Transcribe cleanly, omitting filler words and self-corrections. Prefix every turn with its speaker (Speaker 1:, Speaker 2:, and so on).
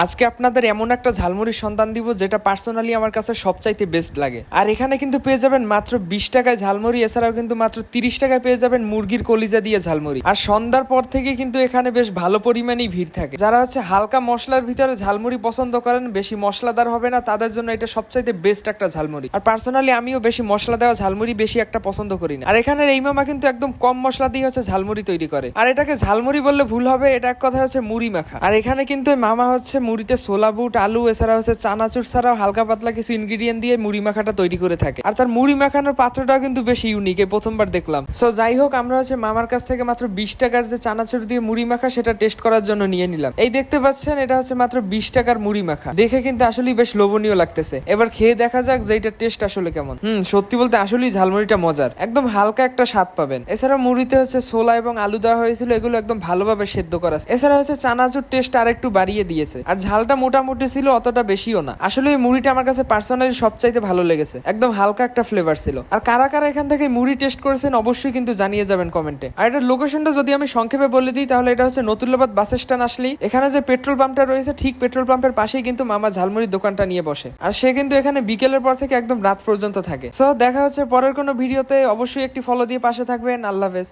Speaker 1: আজকে আপনাদের এমন একটা ঝালমুড়ির সন্ধান দিব যেটা পার্সোনালি আমার কাছে সবচাইতে বেস্ট লাগে। আর এখানে কিন্তু পেয়ে যাবেন মাত্র 20 টাকায় ঝালমুড়ি, এছাড়াও কিন্তু মাত্র 30 টাকায় পেয়ে যাবেন মুরগির কলিজা দিয়ে ঝালমুড়ি। আর সন্ধ্যার পর থেকে কিন্তু এখানে বেশ ভালো পরিমাণেই ভিড় থাকে। যারা হালকা মশলার ভিতরে ঝালমুড়ি পছন্দ করেন, বেশি মশলাদার হবে না, তাদের জন্য এটা সবচাইতে বেস্ট একটা ঝালমুড়ি। আর পার্সোনালি আমিও বেশি মশলা দেওয়া ঝালমুড়ি বেশি একটা পছন্দ করি না। আর এখানের এই মামা কিন্তু একদম কম মশলা দিয়ে ঝালমুড়ি তৈরি করে। আর এটাকে ঝালমুড়ি বললে ভুল হবে, এটা এক কথা মুড়ি মাখা। আর এখানে কিন্তু মামা মুড়িতে ছোলা বুট, আলু, এছাড়া চানাচুর ছাড়াও হালকা পাতলা কিছু ইনগ্রিডিয়েন্ট দিয়ে মুড়ি মাখাটা তৈরি করে থাকে। আর তার মুড়ি মাখানোর পাত্রটাও কিন্তু বেশ ইউনিক, প্রথমবার দেখলাম। সো যাই হোক, আমরা মামার কাছ থেকে মাত্র 20 টাকার যে চানাচুর দিয়ে মুড়ি মাখা সেটা টেস্ট করার জন্য নিয়ে নিলাম। এই দেখতে পাচ্ছেন, এটা মাত্র 20 টাকার মুড়ি মাখা। দেখে কিন্তু আসলেই বেশ লোভনীয় লাগতেছে। এবার খেয়ে দেখা যাক যে এটা টেস্ট আসলে কেমন। সত্যি বলতে আসলেই ঝালমুড়িটা মজার, একদম হালকা একটা স্বাদ পাবেন। এছাড়া মুড়িতে ছোলা এবং আলু দেওয়া হয়েছিল, এগুলো একদম ভালোভাবে সেদ্ধ করা। এছাড়া চানাচুর টেস্ট আর একটু বাড়িয়ে দিয়েছে। আর ঝালটা মোটামুটি ছিল, অতটা বেশিও না। আসলে এই মুড়িটা আমার কাছে পার্সোনালি সবচাইতে ভালো লেগেছে, একদম হালকা একটা ফ্লেভার ছিল। আর কারা কারা এখান থেকে মুড়ি টেস্ট করেছেন অবশ্যই কিন্তু জানিয়ে যাবেন কমেন্টে। আর এটার লোকেশনটা যদি আমি সংক্ষেপে বলে দিই, তাহলে এটা নতুল্লাবাদ বাস স্ট্যান্ড আসলেই এখানে যে পেট্রোল পাম্পটা রয়েছে, ঠিক পেট্রোল পাম্পের পাশেই কিন্তু মামা ঝালমুড়ির দোকানটা নিয়ে বসে। আর সে কিন্তু এখানে বিকেলের পর থেকে একদম রাত পর্যন্ত থাকে। সো দেখা হচ্ছে পরের কোনো ভিডিওতে। অবশ্যই একটি ফলো দিয়ে পাশে থাকবেন। আল্লাহ হাফেজ।